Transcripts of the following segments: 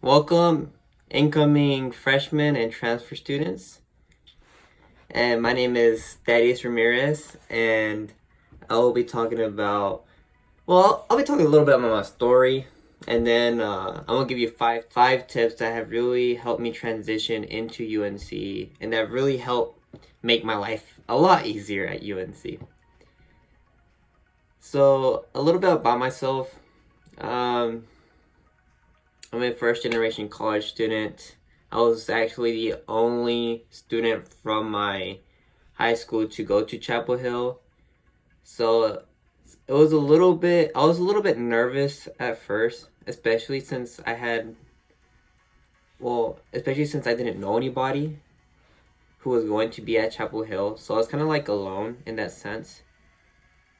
Welcome, incoming freshmen and transfer students. And my name is Thaddeus Ramirez, and I will be talking about, I'll be talking a little bit about my story, and then I'm gonna give you five tips that have really helped me transition into UNC, and that really helped make my life a lot easier at UNC. So a little bit about myself. Um, I'm a first generation college student. I was actually the only student from my high school to go to Chapel Hill. So I was a little bit nervous at first, especially since I didn't know anybody who was going to be at Chapel Hill. So I was kind of like alone in that sense.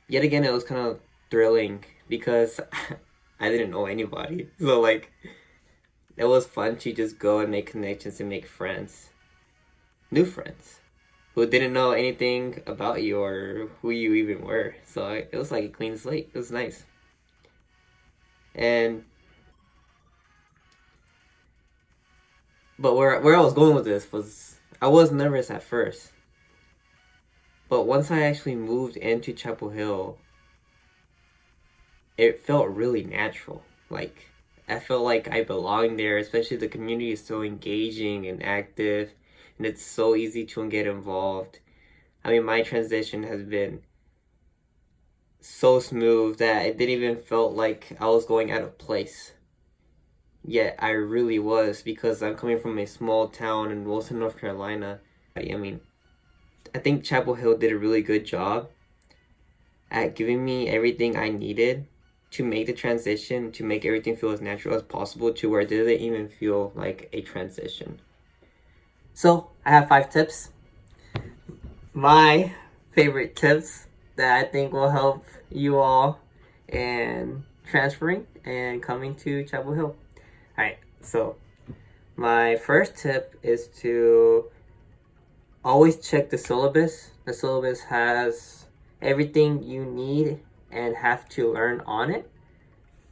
Yet again, it was kind of thrilling because I didn't know anybody. So like it was fun to just go and make connections and make friends, new friends, who didn't know anything about you or who you even were. So it was like a clean slate. It was nice. And but where I was going with this was I was nervous at first, but once I actually moved into Chapel Hill, it felt really natural. Like I felt like I belonged there, especially the community is so engaging and active, and it's so easy to get involved. I mean, my transition has been so smooth that it didn't even felt like I was going out of place. Yet I really was because I'm coming from a small town in Wilson, North Carolina. I mean, I think Chapel Hill did a really good job at giving me everything I needed to make the transition, to make everything feel as natural as possible to where it didn't even feel like a transition. So, I have 5 tips. My favorite tips that I think will help you all in transferring and coming to Chapel Hill. Alright, so my first tip is to always check the syllabus. The syllabus has everything you need and have to learn on it,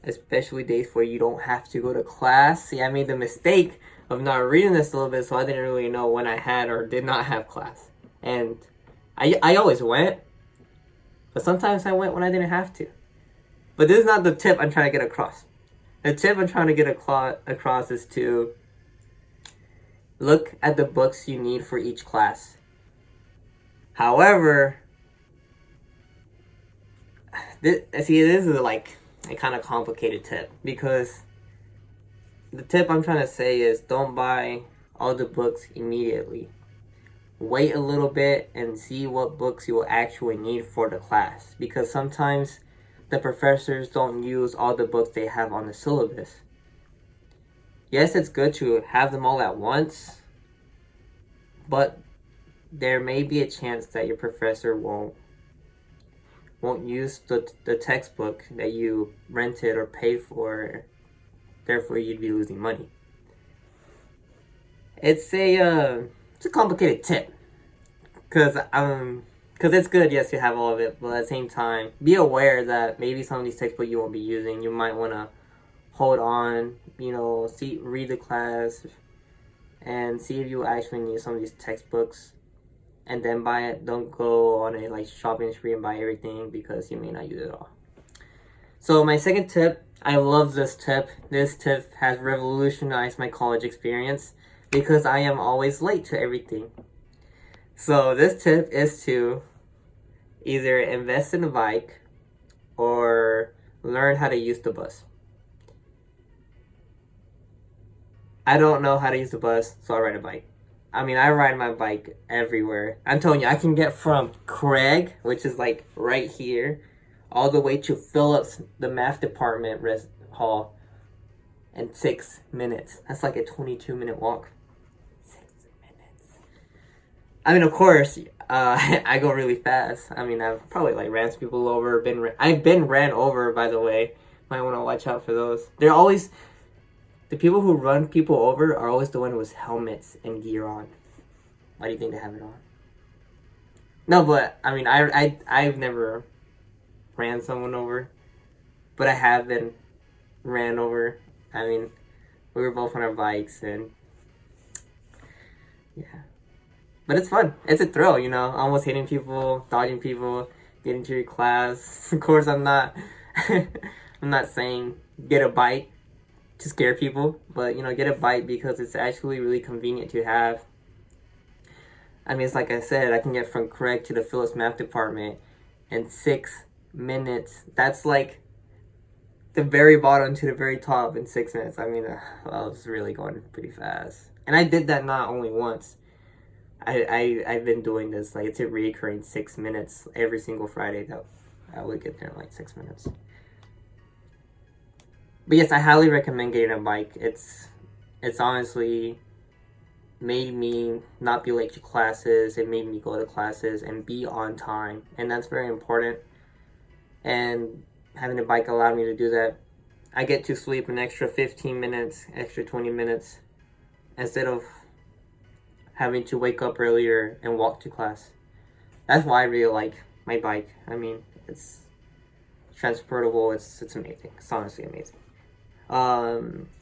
especially days where you don't have to go to class. See, I made the mistake of not reading the syllabus, so I didn't really know when I had or did not have class. And I always went, but sometimes I went when I didn't have to. But this is not the tip I'm trying to get across. The tip I'm trying to get across is to look at the books you need for each class. However, this is like a kind of complicated tip because the tip I'm trying to say is don't buy all the books immediately. Wait a little bit and see what books you will actually need for the class, because sometimes the professors don't use all the books they have on the syllabus. Yes, it's good to have them all at once, but there may be a chance that your professor won't use the textbook that you rented or paid for, therefore you'd be losing money. It's a complicated tip because it's good, yes, to have all of it, but at the same time, be aware that maybe some of these textbooks you won't be using. You might want to hold on, read the class, and see if you actually need some of these textbooks, and then buy it. Don't go on a shopping spree and buy everything because you may not use it all. So my second tip, I love this tip. This tip has revolutionized my college experience because I am always late to everything. So this tip is to either invest in a bike or learn how to use the bus. I don't know how to use the bus, so I ride a bike. I mean, I ride my bike everywhere. I'm telling you, I can get from Craig, which is like right here, all the way to Phillips, the math department hall, in 6 minutes. That's like a 22-minute walk. 6 minutes. I mean, of course, I go really fast. I mean, I've probably ran some people over. I've been ran over, by the way. Might want to watch out for those. They're always the people who run people over are always the one with helmets and gear on. Why do you think they have it on? No, but I mean, I've never ran someone over, but I have been ran over. I mean, We were both on our bikes, and yeah. But it's fun. It's a thrill, almost hitting people, dodging people, getting to your class. Of course, I'm not, I'm not saying get a bike to scare people, but get a bike because it's actually really convenient to have. I mean, it's like I said, I can get from Craig to the Phillips Math Department in 6 minutes. That's like the very bottom to the very top in 6 minutes. I mean, I was really going pretty fast. And I did that not only once. I've been doing this, like, it's a recurring 6 minutes every single Friday that I would get there in like 6 minutes. But yes, I highly recommend getting a bike. It's honestly made me not be late to classes. It made me go to classes and be on time. And that's very important. And having a bike allowed me to do that. I get to sleep an extra 15 minutes, extra 20 minutes, instead of having to wake up earlier and walk to class. That's why I really like my bike. I mean, it's transportable. It's amazing. It's honestly amazing.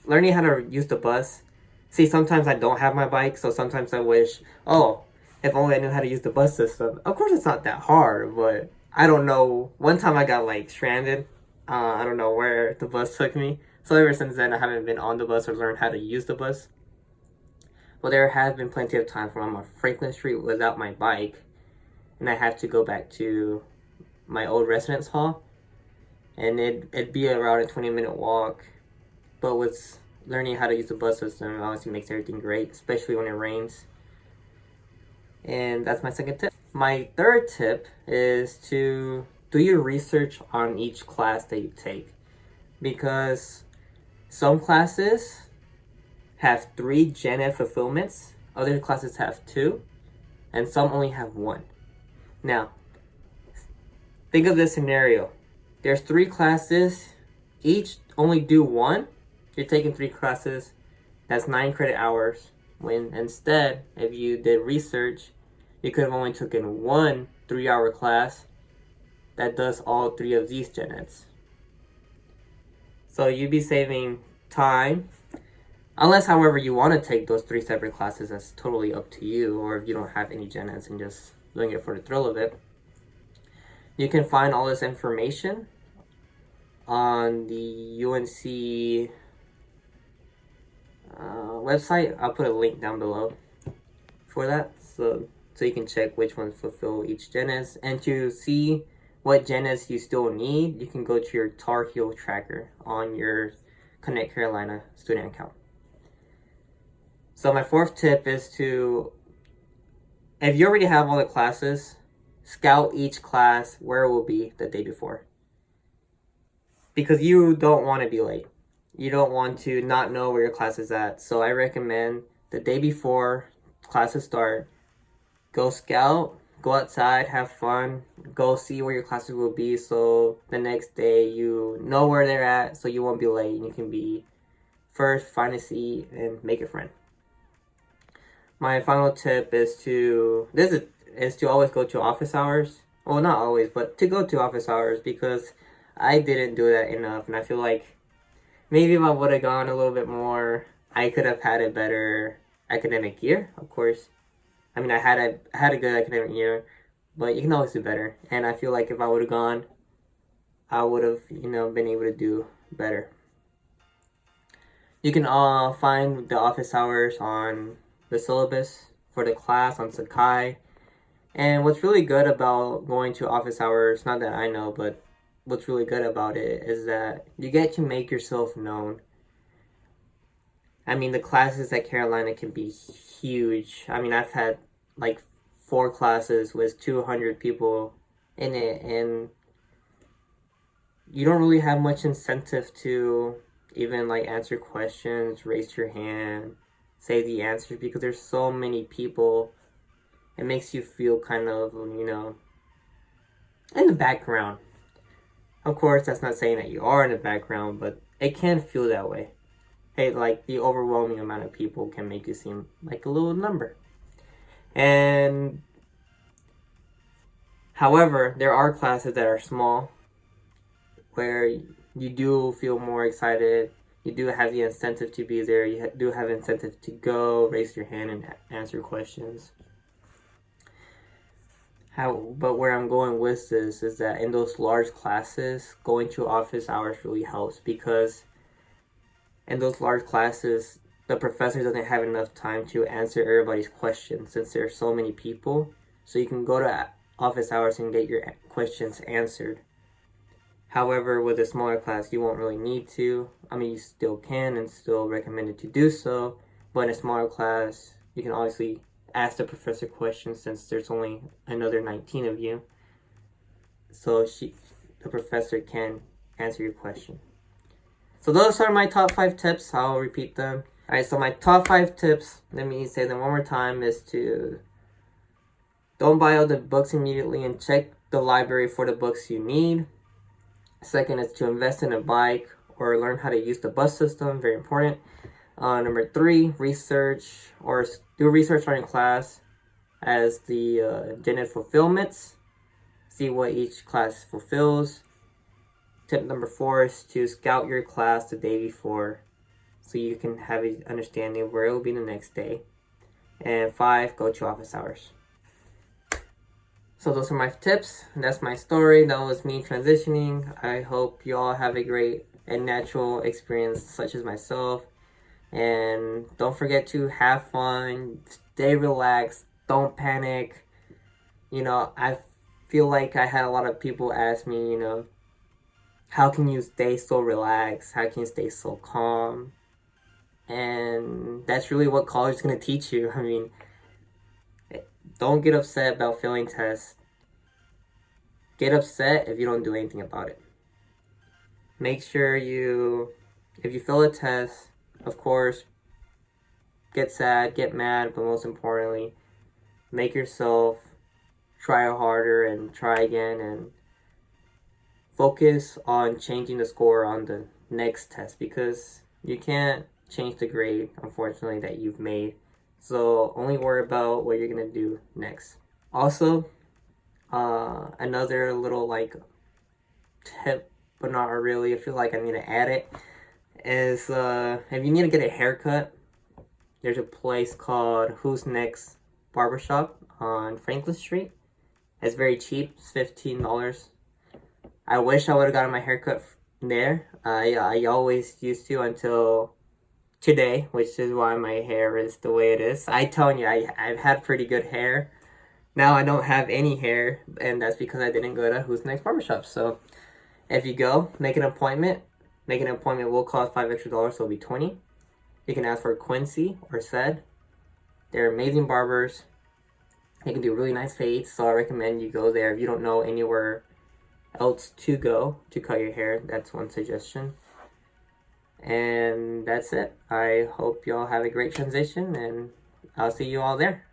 Learning how to use the bus. See, sometimes I don't have my bike, so sometimes I wish, if only I knew how to use the bus system. Of course, it's not that hard, but I don't know. One time I got like stranded. I don't know where the bus took me. So ever since then, I haven't been on the bus or learned how to use the bus. Well, there have been plenty of times when I'm on Franklin Street without my bike, and I have to go back to my old residence hall, and it'd be around a 20-minute walk. But with learning how to use the bus system, it honestly makes everything great, especially when it rains. And that's my second tip. My third tip is to do your research on each class that you take, because some classes have 3 Gen Ed fulfillments, other classes have 2, and some only have 1. Now, think of this scenario. There's 3 classes, each only do 1. You're taking 3 classes, that's 9 credit hours. When instead, if you did research, you could have only taken 1 3-hour class that does all 3 of these Gen Eds. So you'd be saving time. Unless, however, you want to take those 3 separate classes, that's totally up to you. Or if you don't have any Gen Eds and just doing it for the thrill of it. You can find all this information on the UNC website. I'll put a link down below for that. So you can check which ones fulfill each Gen Eds. And to see what Gen Eds you still need, you can go to your Tar Heel tracker on your Connect Carolina student account. So my 4th tip is to, if you already have all the classes, scout each class where it will be the day before. Because you don't want to be late. You don't want to not know where your class is at. So I recommend the day before classes start, go scout, go outside, have fun, go see where your classes will be, so the next day you know where they're at, so you won't be late and you can be first, find a seat, and make a friend. My final tip is to always go to office hours. Well, not always, but to go to office hours, because I didn't do that enough, and I feel like maybe if I would have gone a little bit more, I could have had a better academic year, of course. I mean, I had a good academic year, but you can always do better. And I feel like if I would have gone, I would have, been able to do better. You can find the office hours on the syllabus for the class on Sakai. And what's really good about going to office hours, not that I know, but what's really good about it is that you get to make yourself known. I mean, the classes at Carolina can be huge. I mean, I've had like 4 classes with 200 people in it, and you don't really have much incentive to even like answer questions, raise your hand, say the answers, because there's so many people. It makes you feel kind of, in the background. Of course, that's not saying that you are in the background, but it can feel that way. Hey, like, the overwhelming amount of people can make you seem like a little number. And, however, there are classes that are small, where you do feel more excited. you do have the incentive to be there. You do have incentive to go, raise your hand, and answer questions. But where I'm going with this is that in those large classes, going to office hours really helps, because in those large classes, the professor doesn't have enough time to answer everybody's questions since there are so many people. So you can go to office hours and get your questions answered. However, with a smaller class, you won't really need to. I mean, you still can and still recommended to do so, but in a smaller class, you can obviously ask the professor questions since there's only another 19 of you. So the professor can answer your question. So those are my top 5 tips. I'll repeat them. Alright, so my top 5 tips, let me say them one more time, is to don't buy all the books immediately and check the library for the books you need. Second is to invest in a bike or learn how to use the bus system, very important. Number 3, research or do research during class as the Genet fulfillments. See what each class fulfills. Tip number 4 is to scout your class the day before so you can have an understanding of where it will be the next day. And 5, go to office hours. So those are my tips. That's my story. That was me transitioning. I hope you all have a great and natural experience such as myself. And don't forget to have fun, stay relaxed, don't panic. I feel like I had a lot of people ask me, how can you stay so relaxed? How can you stay so calm? And that's really what college is going to teach you. I mean, don't get upset about failing tests. Get upset if you don't do anything about it. Make sure if you fail a test, of course, get sad, get mad, but most importantly, make yourself try harder and try again and focus on changing the score on the next test, because you can't change the grade, unfortunately, that you've made. So only worry about what you're going to do next. Also, another little tip, but not really, I feel like I need to add it, is if you need to get a haircut, there's a place called Who's Next Barbershop on Franklin Street. It's very cheap. It's $15. I wish I would have gotten my haircut there. I always used to until today, which is why my hair is the way it is. I telling you, I've had pretty good hair. Now I don't have any hair, and that's because I didn't go to Who's Next Barbershop. So if you go, make an appointment. Make an appointment will cost $5 extra, so it'll be $20. You can ask for Quincy or Sed. They're amazing barbers. They can do really nice fades, so I recommend you go there. If you don't know anywhere else to go to cut your hair, that's one suggestion. And that's it. I hope y'all have a great transition, and I'll see you all there.